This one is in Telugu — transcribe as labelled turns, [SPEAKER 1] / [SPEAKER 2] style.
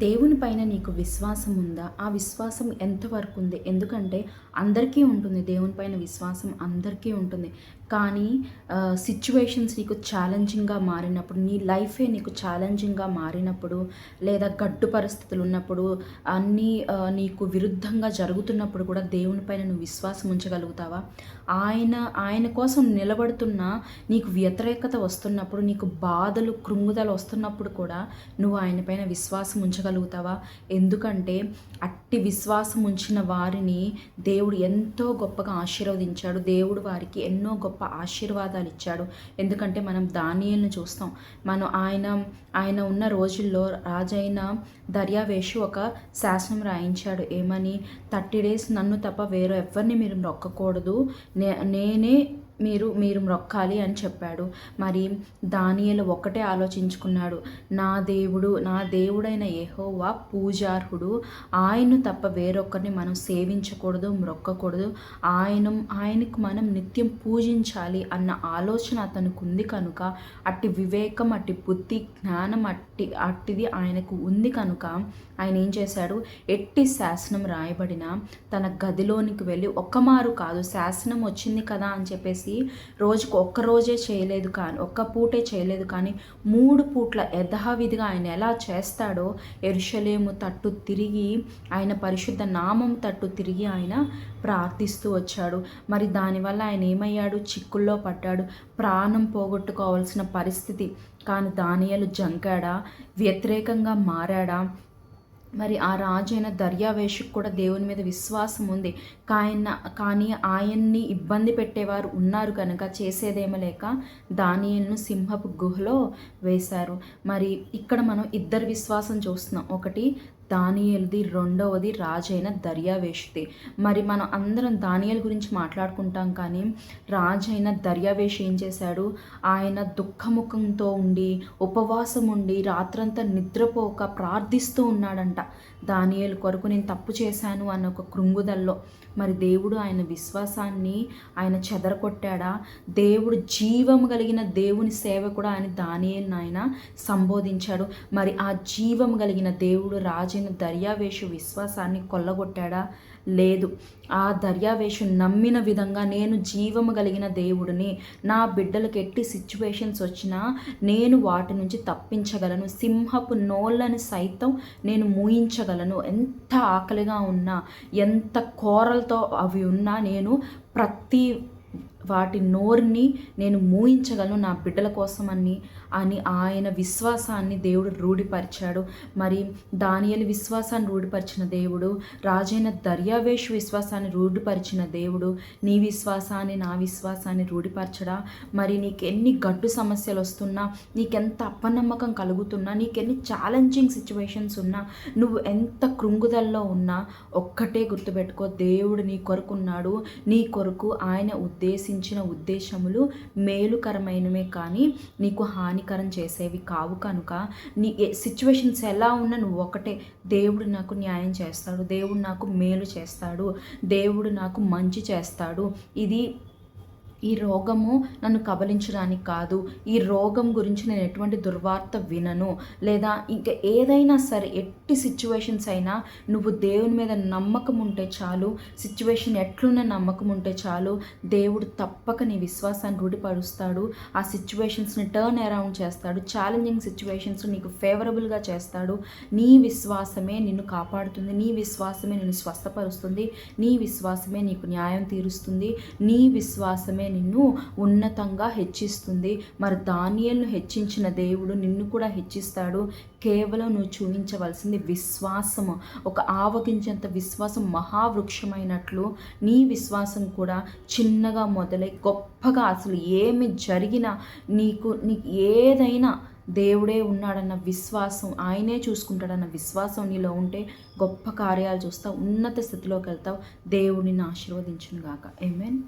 [SPEAKER 1] దేవుని పైన నీకు విశ్వాసం ఉందా? ఆ విశ్వాసం ఎంతవరకు ఉంది? ఎందుకంటే అందరికీ ఉంటుంది. దేవుని పైన విశ్వాసం అందరికీ ఉంటుంది. కానీ సిట్యుయేషన్స్ నీకు ఛాలెంజింగ్‌గా మారినప్పుడు, నీ లైఫే నీకు ఛాలెంజింగ్‌గా మారినప్పుడు, లేదా గడ్డు పరిస్థితులు ఉన్నప్పుడు, అన్నీ నీకు విరుద్ధంగా జరుగుతున్నప్పుడు కూడా దేవుని పైన నువ్వు విశ్వాసం ఉంచగలుగుతావా? ఆయన ఆయన కోసం నిలబడుతున్నా నీకు వ్యతిరేకత వస్తున్నప్పుడు, నీకు బాధలు, కృంగుదల వస్తున్నప్పుడు కూడా నువ్వు ఆయన పైన విశ్వాసం ఉంచగలుగుతావా? ఎందుకంటే అట్టి విశ్వాసం ఉంచిన వారిని దేవుడు ఎంతో గొప్పగా ఆశీర్వదించాడు. దేవుడు వారికి ఎన్నో గొప్ప ఆశీర్వాదాలు ఇచ్చాడు. ఎందుకంటే మనం దానియేలును చూస్తాం. మనం ఆయన ఉన్న రోజుల్లో రాజైన దర్యావేషు ఒక శాసనం రాయించాడు. ఏమని? 30 డేస్ నన్ను తప్ప వేరే ఎవరిని మీరు మొక్కకూడదు, నేనే మీరు మ్రొక్కాలి అని చెప్పాడు. మరి దానియేలు ఒక్కటే ఆలోచించుకున్నాడు, నా దేవుడైన యెహోవా పూజార్హుడు, ఆయన్ను తప్ప వేరొకరిని మనం సేవించకూడదు, మ్రొక్కకూడదు, ఆయనకు మనం నిత్యం పూజించాలి అన్న ఆలోచన అతనికి ఉంది కనుక, అట్టి వివేకం, అట్టి బుద్ధి, జ్ఞానం అట్టిది ఆయనకు ఉంది కనుక ఆయన ఏం చేశాడు? ఎట్టి శాసనం రాయబడిన తన గదిలోనికి వెళ్ళి ఒక్కమారు కాదు, శాసనం వచ్చింది కదా అని చెప్పేసి రోజుకు ఒక్కరోజే చేయలేదు, కానీ ఒక్క పూటే చేయలేదు, కానీ 3 పూట్ల యథావిధిగా ఆయన ఎలా చేస్తాడో యెరూషలేము తట్టు తిరిగి, ఆయన పరిశుద్ధ నామం తట్టు తిరిగి ఆయన ప్రార్థిస్తూ వచ్చాడు. మరి దానివల్ల ఆయన ఏమయ్యాడు? చిక్కుల్లో పడ్డాడు, ప్రాణం పోగొట్టుకోవాల్సిన పరిస్థితి. కానీ దానియేలు జంకాడా? వ్యతిరేకంగా మారాడా? మరి ఆ రాజైన దర్యావేషుకు కూడా దేవుని మీద విశ్వాసం ఉంది. కానీ ఆయన్ని ఇబ్బంది పెట్టేవారు ఉన్నారు కనుక చేసేదేమో లేక దానియేలును సింహపు గుహలో వేశారు. మరి ఇక్కడ మనం ఇద్దరు విశ్వాసం చూస్తున్నాం. ఒకటి దానియేలుది, రెండవది రాజైన దర్యావేషుది. మరి మనం అందరం దానియేలు గురించి మాట్లాడుకుంటాం, కానీ రాజైన దర్యావేషు ఏం చేశాడు? ఆయన దుఃఖముఖంతో ఉండి, ఉపవాసం ఉండి, రాత్రంతా నిద్రపోక ప్రార్థిస్తూ ఉన్నాడంట. దానియేలు కొరకు నేను తప్పు చేశాను అన్న ఒక కృంగుదల్లో. మరి దేవుడు ఆయన విశ్వాసాన్ని ఆయన చెదరగొట్టాడా? దేవుడు జీవము కలిగిన దేవుని సేవకుడు అని దానియేలును ఆయన సంబోధించాడు. మరి ఆ జీవము కలిగిన దేవుడు రాజైన దర్యావేషు విశ్వాసాన్ని కొల్లగొట్టాడా? లేదు. ఆ దర్యావేషు నమ్మిన విధంగా, నేను జీవము కలిగిన దేవుడిని, నా బిడ్డలకు ఎట్టి సిచ్యువేషన్స్ వచ్చినా నేను వాటి నుంచి తప్పించగలను, సింహపు నోళ్ళని సైతం నేను మూయించగలను, ఎంత ఆకలిగా ఉన్నా, ఎంత కోరలతో అవి ఉన్నా నేను ప్రతి వాటి నోరుని నేను మూయించగలను నా బిడ్డల కోసం అని ఆయన విశ్వాసాన్ని దేవుడు రూఢిపరిచాడు. మరి దానియేలు విశ్వాసాన్ని రూఢిపరిచిన దేవుడు, రాజైన దర్యావేషు విశ్వాసాన్ని రూఢిపరిచిన దేవుడు నీ విశ్వాసాన్ని, నా విశ్వాసాన్ని రూఢిపరచడా? మరి నీకెన్ని గడ్డు సమస్యలు వస్తున్నా, నీకెంత అపనమ్మకం కలుగుతున్నా, నీకెన్ని ఛాలెంజింగ్ సిచ్యువేషన్స్ ఉన్నా, నువ్వు ఎంత కృంగుదల్లో ఉన్నా, ఒక్కటే గుర్తుపెట్టుకో, దేవుడు నీ కొరకున్నాడు. నీ కొరకు ఆయన ఉద్దేశించిన ఉద్దేశములు మేలుకరమైనవే కానీ నీకు హానికరం చేసేవి కావు. కనుక నీ సిచ్యువేషన్స్ ఎలా ఉన్నా నువ్వు ఒకటే, దేవుడు నాకు న్యాయం చేస్తాడు, దేవుడు నాకు మేలు చేస్తాడు, దేవుడు నాకు మంచి చేస్తాడు. ఈ రోగము నన్ను కబలించడానికి కాదు, ఈ రోగం గురించి నేను ఎటువంటి దుర్వార్త వినను, లేదా ఇంకా ఏదైనా సరే, ఎట్టి సిచ్యువేషన్స్ అయినా నువ్వు దేవుని మీద నమ్మకం ఉంటే చాలు, సిచ్యువేషన్ ఎట్లున్న నమ్మకం ఉంటే చాలు, దేవుడు తప్పక నీ విశ్వాసాన్ని రూఢిపరుస్తాడు. ఆ సిచ్యువేషన్స్ని టర్న్ అరౌండ్ చేస్తాడు, ఛాలెంజింగ్ సిచ్యువేషన్స్ నీకు ఫేవరబుల్గా చేస్తాడు. నీ విశ్వాసమే నిన్ను కాపాడుతుంది, నీ విశ్వాసమే నిన్ను స్వస్థపరుస్తుంది, నీ విశ్వాసమే నీకు న్యాయం తీరుస్తుంది, నీ విశ్వాసమే నిన్ను ఉన్నతంగా హెచ్చిస్తుంది. మరి దానియేలును హెచ్చించిన దేవుడు నిన్ను కూడా హెచ్చిస్తాడు. కేవలం నువ్వు చూపించవలసింది విశ్వాసము. ఒక ఆవగించేంత విశ్వాసం మహావృక్షమైనట్లు నీ విశ్వాసం కూడా చిన్నగా మొదలై గొప్పగా, అసలు ఏమి జరిగినా నీకు ఏదైనా దేవుడే ఉన్నాడన్న విశ్వాసం, ఆయనే చూసుకుంటాడన్న విశ్వాసం నీలో ఉంటే గొప్ప కార్యాలు చూస్తావు, ఉన్నత స్థితిలోకి వెళ్తావు. దేవుడిని ఆశీర్వదించును గాక. ఆమేన్.